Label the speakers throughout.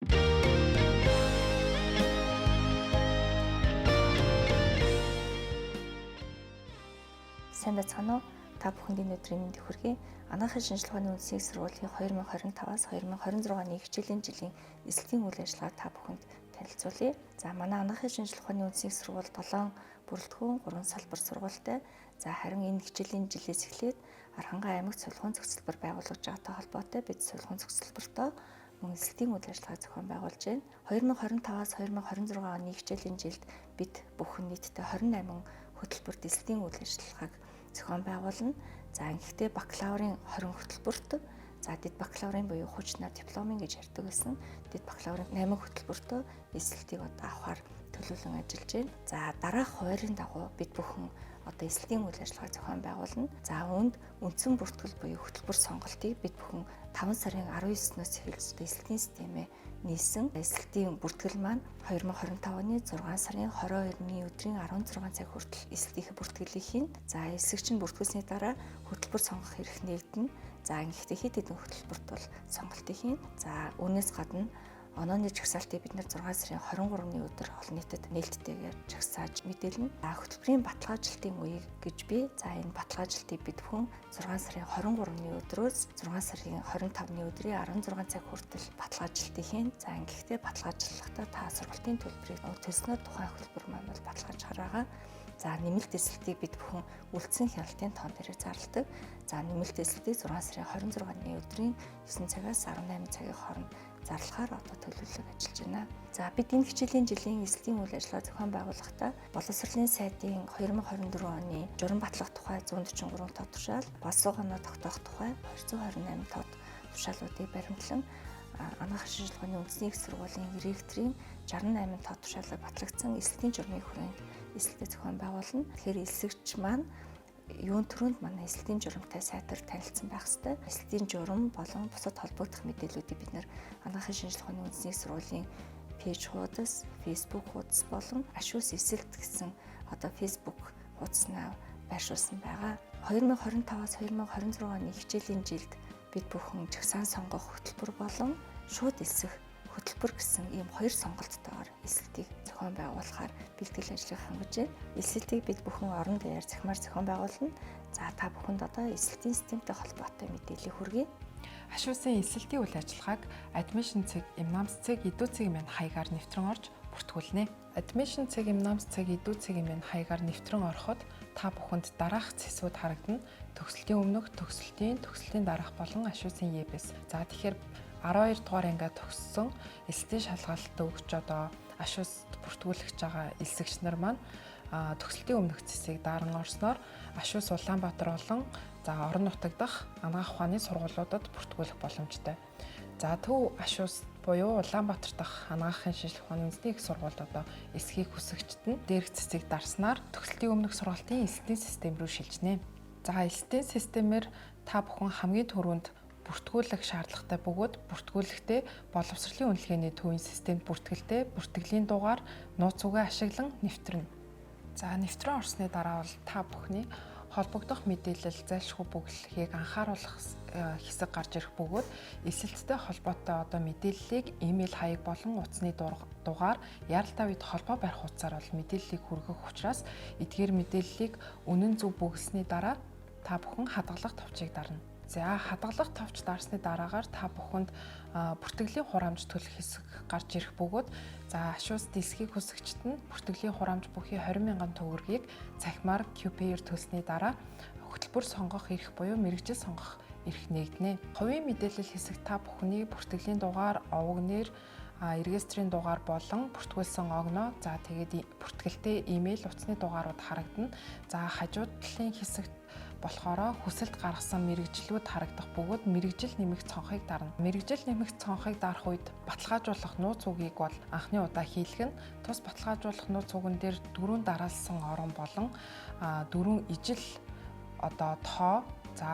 Speaker 1: Сайн байцгаана уу? Та бүхэнд энэ өдрийн мэндийг хүргэе. Анагаахын шинжилгээ ухааны үндэсний сургуулийн 2025-аас 2026 оны хичээлийн жилийн эсэлтийн үйл ажиллагааг та бүхэнд танилцуулъя. За манай анагаахын шинжилгээ ухааны үндэсний сургууль 7 бүрэлдэхүүн 3 салбар сургуультай. За харин энэ хичээлийн жилээс эхлээд Архангай аймагт солихуун цогцлбор байгуулагдж байгаатай холбоотой бид солихуун цогцлбортой мөн эсэлтийн үйл ажиллагаа зохион байгуулж байна. 2025-аас 2026 оны хичээлийн жилд бид бүхэн нийтдээ 28 хөтөлбөрт эсэлтийн үйл ажиллагааг зохион байгуулна. За ингэхдээ бакалаврын 20 хөтөлбөрт дид бакалаврын буюу хуучнаар дипломын гэж ярьдаг байсан. Дид бакалаврын 8 хөтөлбөртөө эсэлтийг авахар төлөвлөн ажиллаж байна. За дараах хуваарийн дагуу бид бүхэн эсэлтийн үйл ажиллагаа зохион байгуулна. За үндсэн бүртгэл буюу хөтөлбөр сонголтыг бид бүхэн 5 сарын 19-ноос эхэлж эсэлтийн системээ нийлсэн. Эсэлтийн бүртгэл маань 2025 оны 6 сарын 22-ны өдрийн 16 цаг хүртэл эсэлтийн бүртгэлийг хийн. За эсэгч нь бүртгүүлсний дараа хөтөлбөр сонгох эрх нэгдэнэ. За ингэхдээ хэд хэдэн хөтөлбөрт бол сонголтыг хийн. За үүнээс гадна онооны жагсаалтыг бид 6 сарын 23-ны өдөр олон нийтэд нээлттэйгээр жагсааж мэдээлнэ. Хөтөлбөрийн баталгаажилтын үеийг гэж би энэ баталгаажилтыг бид бүхэн 6 сарын 23-ны өдрөөс 6 сарын 25-ны өдрийн 16 цаг хүртэл баталгаажилтыг хийн. За ингэхдээ баталгаажлахдаа та сургалтын төлбөрийг төлснөөр тухайн хөтөлбөр маань бол баталгааж хараагаа. За нэмэлт эсэлтийг бид бүхэн үлдсэн хяналтын тоон дээр зарладаг. За нэмэлт эсэлтийг 6 сарын 26-ны өдрийн 9 цагаас 18 цагийн хооронд зарлахаар төлөвлөлөг ажиллаж байна. За бид энэ хичээлийн жилийн эсэлтийн үйл ажиллагаа зохион байгуулахдаа боловсролын сайдын 2024 оны журам батлах тухай 143 тоо тушаал, боловсрогоо тогтоох тухай 228 тоо тушаалуудыг баримтлан анагаахын шинжилгээ ухааны үндэсний их сургуулийн ректорийн 68 тоо тушаалаар батлагдсан эсэлтийн журмын хүрээнд эсэлтээ зохион байгуулна. Тэгэхээр эсэгч маань юун төрөнд манай эсэлтийн журамтай сайтар танилцсан байх ёстой. Эсэлтийн журам болон бусад холбогдох мэдээллүүдийг бид анагаахын шинжилгээ ухааны үндэсний сургуулийн пэйж хуудас, фейсбુક хуудас болон ашуус эсэлт гэсэн фейсбુક хуудаснаа байршуулсан байгаа. 2025-аас 2026 оны хичээлийн жилд бид бүхэн жагсаан сонгох хөтөлбөр болон шууд элсэх хөтөлбөр гэсэн ийм хоёр сонголттойгоор эсэлтийг зохион байгуулахаар бэлтгэл ажлыг хангаж байна. Эсэлтийг бид бүхэн орон даяар захимаар зохион байгуулна. За та бүхэнд эсэлтийн системтэй холбоотой мэдээллийг хүргэе.
Speaker 2: Ашуусын эсэлтийн үйл ажиллагааг адмишн цэг, имнамс цэг, эдүү цэгийн мань хаягаар нэвтрэн орж бүртгүүлнэ. Адмишн цэг, имнамс цэг, эдүү цэгийн мань хаягаар нэвтрэн ороход та бүхэнд дараах цэсүүд харагдана. Төгсөлтийн өмнөх, төгсөлтийн дараах болон ашуусын ЕБС. За тэгэхээр 12 дугаар ангиа төгссөн эсэлтийн шалгалтад өгч ашууст бүртгүүлэгч байгаа элсэгч нар маань төгсөлтийн өмнөх цэсийг даран орсноор ашуус Улаанбаатар болон орон нутаг дахь анагаах ухааны сургуулиудад бүртгүүлэх боломжтой. За төв ашуус буюу Улаанбаатар дахь анагаахын шинжилгээ ухааны үндэсний их сургуульд эсхийг хүсэгчд нь дээрх цэсийг дарснаар төгсөлтийн өмнөх сургалтын эсэлтийн систем рүү шилжинэ. За эсэлтийн системээр та бүхэн хамгийн түрүүнд бүртгүүлэх шаардлагатай бөгөөд бүртгүүлэхдээ боловсролын үнэлгээний төвийн системд бүртгэлтэй бүртгэлийн дугаар нууц үгээ ашиглан нэвтрэнэ. За нэвтрэн орсны дараа бол та бүхний холбогдох мэдээлэл зайлшгүй бүглэхийг анхааруулах хэсэг гарч ирэх бөгөөд эсэлттэй холбоотой мэдээллийг имэйл хаяг болон утасны дугаар яралтай үед холбоо барих утсаар бол мэдээллийг хүргэх учраас эдгээр мэдээллийг үнэн зөв бүгэлсэний дараа та бүхэн хадгалах товчийг дарна. За хадгалах товч дарсны дараагаар та бүхэнд бүртгэлийн хураамж төлөх хэсэг гарч ирэх бөгөөд ашуус дисхийг хүсэгчд нь бүртгэлийн хураамж бүхий 20,000 төгрөгийг цахимаар QPR төлсний дараа хөтөлбөр сонгох эрх буюу мэргэжил сонгох эрх нэгдэнэ. Хувийн мэдээлэл хэсэг та бүхний бүртгэлийн дугаар, овог нэр, регистрийн дугаар болон бүртгүүлсэн огноо тэгээд бүртгэлтэй имэйл, утасны дугаарууд харагдана. За хажууд талын хэсэгт болохоор хүсэлт гаргасан мэргэжлүүд харагдах бөгөөд мэргэжил нэмэх цонхыг дарна. Мэргэжил нэмэх цонхыг дарах үед баталгаажуулах нууц үгийг бол анхны удаа хийлгэн. Тус баталгаажуулах нууц үгэн дээр 4 дараалсан орон болон 4 ижил тоо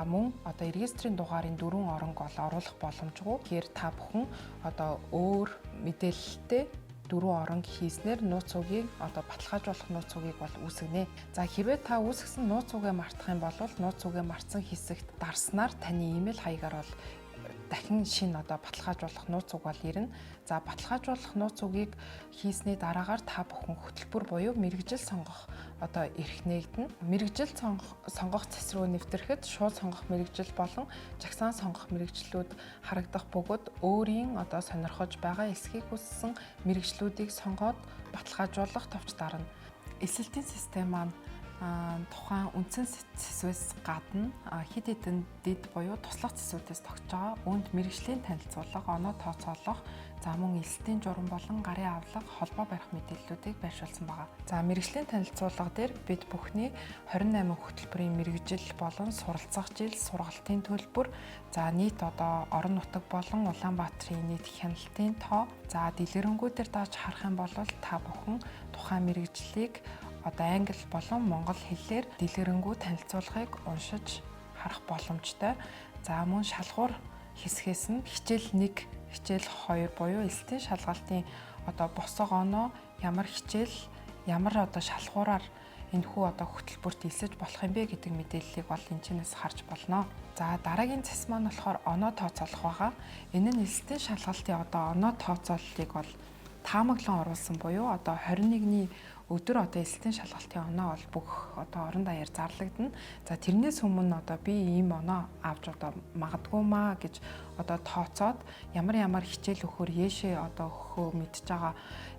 Speaker 2: мөн регистрийн дугаарын 4 оронг оруулах боломжгүй. Тэгэхээр та бүхэн өөр мэдээлэлтэй 4 оронг хийснээр нууц үгийг баталгаажуулах нууц үгийг бол үүсгэнэ. За хэрвээ та үүсгэсэн нууц үгээ мартах юм бол нууц үгээ мартсан хэсэгт дарснаар таны имэйл хаягаар бол дахин шинэ одоо баталгаажуулах нууц уг бол ирнэ. За баталгаажуулах нууц угийг хийсний дараагаар та бүхэн хөтөлбөр буюу мэргэжил сонгох одоо эрх нээгдэнэ. Мэргэжил сонгох цэс рүү нэвтрэхэд шууд сонгох мэргэжил болон жагсаан сонгох мэргэжлүүд харагдах бөгөөд өөрийн одоо сонирхож байгаа эсхийг хүссэн мэргэжлүүдийг сонгоод баталгаажуулах товч дарна. Эсэлтийн систем маань тухайн үндсэн цэсвээс гадна хэд хэдэн дэд буюу туслах цэсвүүдээс тогтж байгаа үүнд мэргэжлийн танилцуулга, оноо тооцоолох, за мөн эсэлтийн журам болон гарын авлага, холбоо барих мэдээллүүдийг байршуулсан байгаа. За мэргэжлийн танилцуулга дээр бид бүхний 28 хөтөлбөрийн мэргэжил болон суралцах жил, сургалтын төлбөр, за нийт одоо орон нутаг болон Улаанбаатарын нийт хяналтын тоо, за дэлгэрэнгүүдээр дааж харах юм бол та бүхэн тухайн мэргэжлийг одоо англи болон монгол хэлээр дэлгэрэнгүй танилцуулгыг уншиж харах боломжтой. За мөн шалгуур хэсгээс нь хичээл 1, хичээл 2 буюу эсэлтийн шалгалтын одоо босго оноо ямар хичээл, ямар одоо шалгуураар энэхүү одоо хөтөлбөрт элсэж болох юм бэ гэдэг мэдээллийг бол энэчнээс харж болно. За дараагийн цэс маань болохоор оноо тооцоолох байгаа. Энэ нь эсэлтийн шалгалтын одоо оноо тооцооллыг бол таамаглан оруулсан буюу одоо 21-ний өдөр одоо эсэлтийн шалгалтын оноо бол бүх одоо орон даяар зарлагдана. За тэрнээс өмнө одоо би ийм оноо авч одоо магадгүй маа гэж одоо тооцоод ямар хичээл өгөхөөр яшээ одоо өгөхөө мэдж байгаа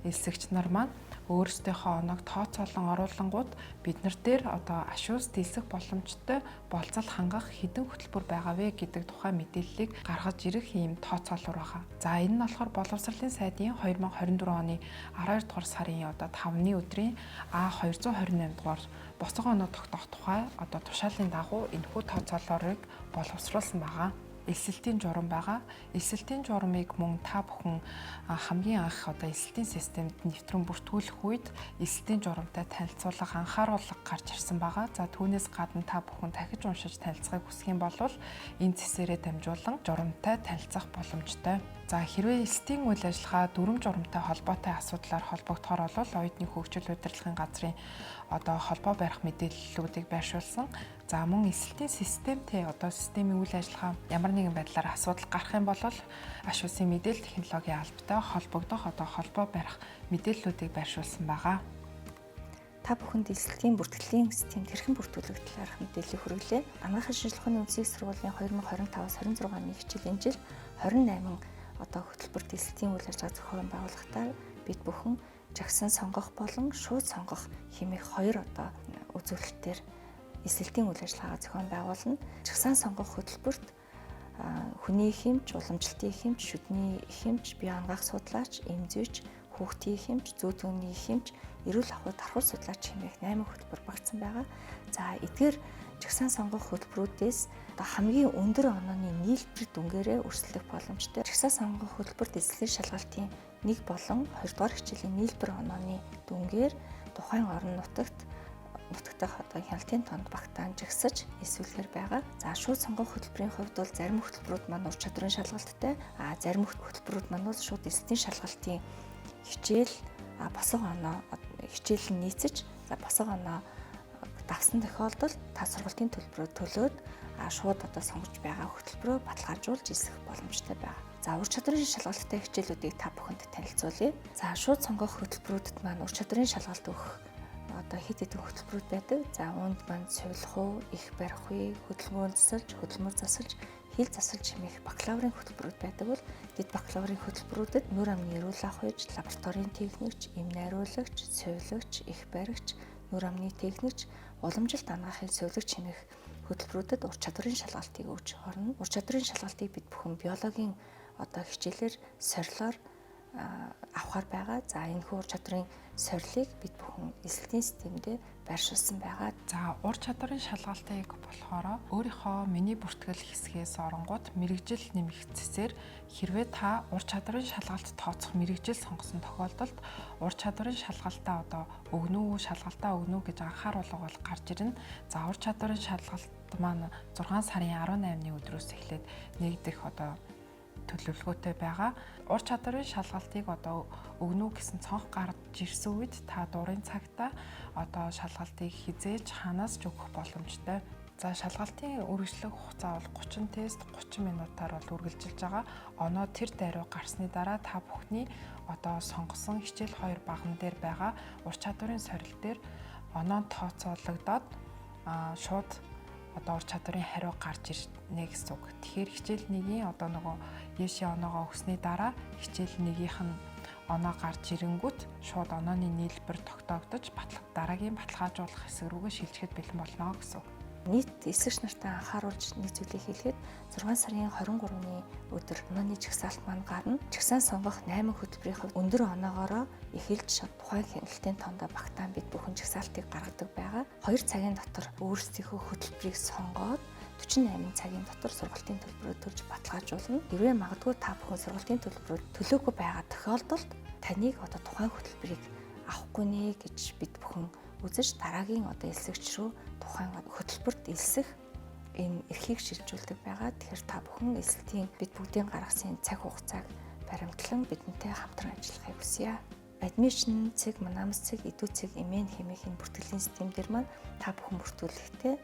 Speaker 2: элсэгч нар маань өөрсдийнхөө оноог тооцоолон оруулангууд биднэр дээр одоо ашуус дэлсэх боломжтой болцол хангах хэдэн хөтөлбөр байгаа вэ гэдэг тухайн мэдээллийг гаргаж ирэх ийм тооцоолол байгаа. За энэ нь болохоор боловсролын сайдын 2024 оны 12 дугаар сарын одоо 5-ны өдрийн А228 дугаар босго оноо тогтоох тухай одоо тушаалын дагуу энэхүү тооцоололыг боловсруулсан байгаа. Эсэлтийн журам байгаа. Эсэлтийн журамыг мөн та бүхэн хамгийн анх одоо эсэлтийн системд нэвтрэн бүртгүүлэх үед эсэлтийн журамтай танилцуулга анхааруулга гарч ирсэн байгаа. За түүнээс гадна та бүхэн дахиж уншиж танилцахыг хүсэх юм бол энэ цэсээрээ дамжуулан журамтай танилцах боломжтой. За хэрвээ эсэлтийн үйл ажиллагаа дүрм журамтай холбоотой асуудлаар холбогдохоор бол оюутны хөгжил удирдлагын газрын одоо холбоо барих мэдээллүүдийг байршуулсан. За мөн эсэлтийн системтэй одоо системийн үйл ажиллагаа ямар нэгэн байдлаар асуудал гарах юм бол аш улсын мэдээлэл технологийн албатай холбогдох одоо холбоо барих мэдээллүүдийг байршуулсан байгаа.
Speaker 1: Та бүхэнд эсэлтийн бүртгэлийн системд хэрхэн бүртгүүлэх талаарх мэдээллийг хүргэлээ. Анагаахын шинжилгээ ухааны үндэсний сургуулийн 2025-26 оны хичээлийн жил 28 одоо хөтөлбөрт эсэлтийн үйл ажиллагаа зохион байгуулахдаа бид бүхэн жагсан сонгох болон шууд сонгох хэмээх 2 одоо үзүүлэлтээр эсэлтийн үйл ажиллагаа зохион байгуулна. Жагсаан сонгох хөтөлбөрт хүний хэмж, уламжлалтын хэмж, шүдний хэмж, бие ангаах судлаач, эмзүүч, хүүхдийн хэмж, зүй түүний хэмж, эрүүл ахуй тархуу судлаач хэмээх 8 хөтөлбөр багтсан байгаа. За эдгээр жагсаан сонгох хөтөлбөрүүдээс одоо хамгийн өндөр онооны нийлбэр дүнгээрээ өрсөлдөх боломжтой. Жагсаан сонгох хөтөлбөрт эсэлтийн шалгалтын 1 болон 2 дугаар хичээлийн нийлбэр онооны дүнгээр тухайн орон нутагт нутагтайх одоо хяналтын тоонд багтаан жагсаж эсвэл байгаа. За шууд сонгох хөтөлбөрийн хувьд бол зарим хөтөлбөрүүд маань ур чадварын шалгалттай, зарим хөтөлбөрүүд маань бол шууд эсэлтийн шалгалтын хичээл босго оноо хичээл нь нийцэж босго оноо давсан тохиолдолд та сургалтын төлбөрөө төлөөд шууд одоо сонгож байгаа хөтөлбөрөө баталгаажуулж эсэх боломжтой байна. За ур чадварын шалгалттай хичээлүүдийг та бүхэнд танилцуулъя. За шууд сонгох хөтөлбөрүүдэд маань ур чадварын шалгалт өгөх одоо хэд хэдэн хөтөлбөрүүд байдаг. За үүнд маань сувилах уу, их барих уу, хөдөлмөр засалж, хөдөлмөр засалж, хил засалж хэмээх бакалаврын хөтөлбөрүүд байдаг бол дэд бакалаврын хөтөлбөрүүдэд нүүр амны эрүүл ах уйж, лабораторийн техникч, эм найруулагч, сувилагч, их баригч, нүүр амны техникч, уламжилт анагаахын сувилагч хэмээх хөтөлбөрүүдэд ур чадварын шалгалтыг өгж орно. Ур чадварын шалгалтыг бид бүхэн биологийн одоо хичээлээр сорилоор авахар байгаа. За энэ ур чадрын сорилыг бид бүхэн эсэлтийн системдээ байршуулсан байгаа.
Speaker 2: За ур чадрын шалгалтыг болохоор өөрийнхөө миний бүртгэл хэсгээс оронгууд мэрэгжил нэмэх цэсээр хэрвээ та ур чадрын шалгалт тооцох мэрэгжил сонгосон тохиолдолд ур чадрын шалгалтаа одоо өгнө үү, шалгалтаа өгнө үү гэж анхааруулга бол гарч ирнэ. За ур чадрын шалгалт маань 6 сарын 18-ны өдрөөс эхлээд нэгдэх одоо төлөвлөгөөтэй байгаа. Ур чадрын шалгалтыг одоо өгнө гэсэн цонх гарч ирсэн үед та дуурын цагта одоо шалгалтыг хизээж ханаас ч өгөх боломжтой. За шалгалтын үргэлжлэх хугацаа бол 30 тест 30 минутаар бол үргэлжилж байгаа. Оноо тэр даруй гарсны дараа та бүхний одоо сонгосон хичээл 2 баган дээр байгаа ур чадварын сорил дээр оноо тооцоологдоод шууд одоо ур чадварын хариу гарч ирнэ гэсэн үг. Тэгэхээр хичээл 1-ийн одоо нөгөө Яши оноогоо өгсөний дараа хичээл 1-ийнх нь оноо гарч ирэнгүүт шууд онооны нийлбэр тогтоогдож дараагийн баталгаажуулах хэсэг рүүгээ шилжихэд бэлэн болно гэсэн үг.
Speaker 1: Нийт эсэгч нартай анхааруулж нэг зүйлийг хэлэхэд 6 сарын 23-ны өдөр онооны жагсаалт маань гарна. Жагсаан сонгох 8 хөтөлбөрийн хувьд өндөр оноогоороо эхэлж тухайн хяналтын тоондоо багтаан бид бүхэн жагсаалтыг гаргадаг байгаа. 2 цагийн дотор өөрсдийнхөө хөтөлбөрийг сонгоод 48 цагийн дотор сургалтын төлбөрөө төлж баталгаажуулна. Хэрвээ магадгүй та бүхэн сургалтын төлбөрөө төлөөгүй байгаа тохиолдолд таныг одоо тухайн хөтөлбөрийг авахгүй нэ гэж бид бүхэн үзэж дараагийн одоо элсэгч рүү тухайн хөтөлбөрт элсэх энэ эрхийг шилжүүлдэг байгаа. Тэгэхээр та бүхэн элсэлтийн бид бүгдийн гаргасан цаг хугацааг баримтлан бидэнтэй хамтран ажиллахыг хүсье. Admission цэг, манамс цэг, эдүү цэг, эмээн хэмээх энэ бүртгэлийн системдэр маань та бүхэн бүртгүүлэхдээ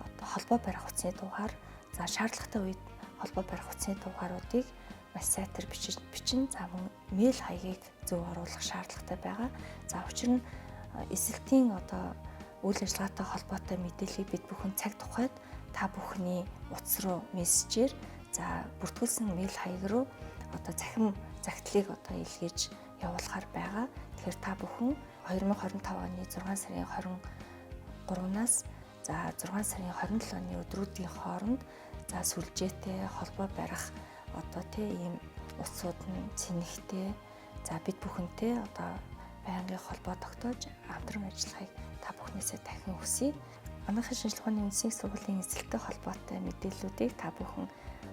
Speaker 1: одоо холбоо барих утасны дугаар, за шаардлагатай үед холбоо барих утасны дугааруудыг маш сайтар бичин, за мөн мэйл хаягийг зөв оруулах шаардлагатай байгаа. За учир нь эсэлтийн одоо үйл ажиллагаатай холбоотой мэдээллийг бид бүхэн цаг тухайд та бүхний утас руу мессежээр за бүртгүүлсэн мэйл хаяг руу одоо захин загтлыг одоо илгээж явуулахар байгаа. Тэгэхээр та бүхэн 2025 оны 6 сарын 23-наас за 6 сарын 27 оны өдрүүдийн хооронд за сүлжээтэй холбоо барих одоо ийм утсууд нь цэнэгтэй за бид бүхэнтэй одоо байнгын холбоо тогтоож хамтран ажиллахыг та бүхнээсээ дахин хүсье. Манайхын шинжилгээ ухааны үндэсний сургуулийн эзэлтэй холбоотой мэдээллүүдийг та бүхэн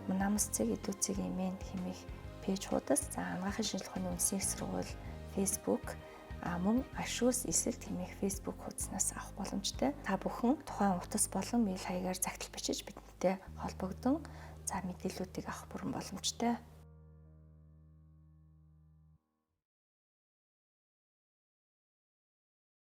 Speaker 1: манамс цэг, эдүү цэг, эмээн хэмээх пэйжуудаас за манайхын шинжилгээ ухааны үндэсний сургууль Facebook мөн Ашуус эсэлт хэмээх Facebook хуудаснаас авах боломжтой. Та бүхэн тухайн утас болон мэйл хаягаар загтал бичиж бидэнтэй холбогдсон за мэдээллүүдийг авах бүрэн боломжтой.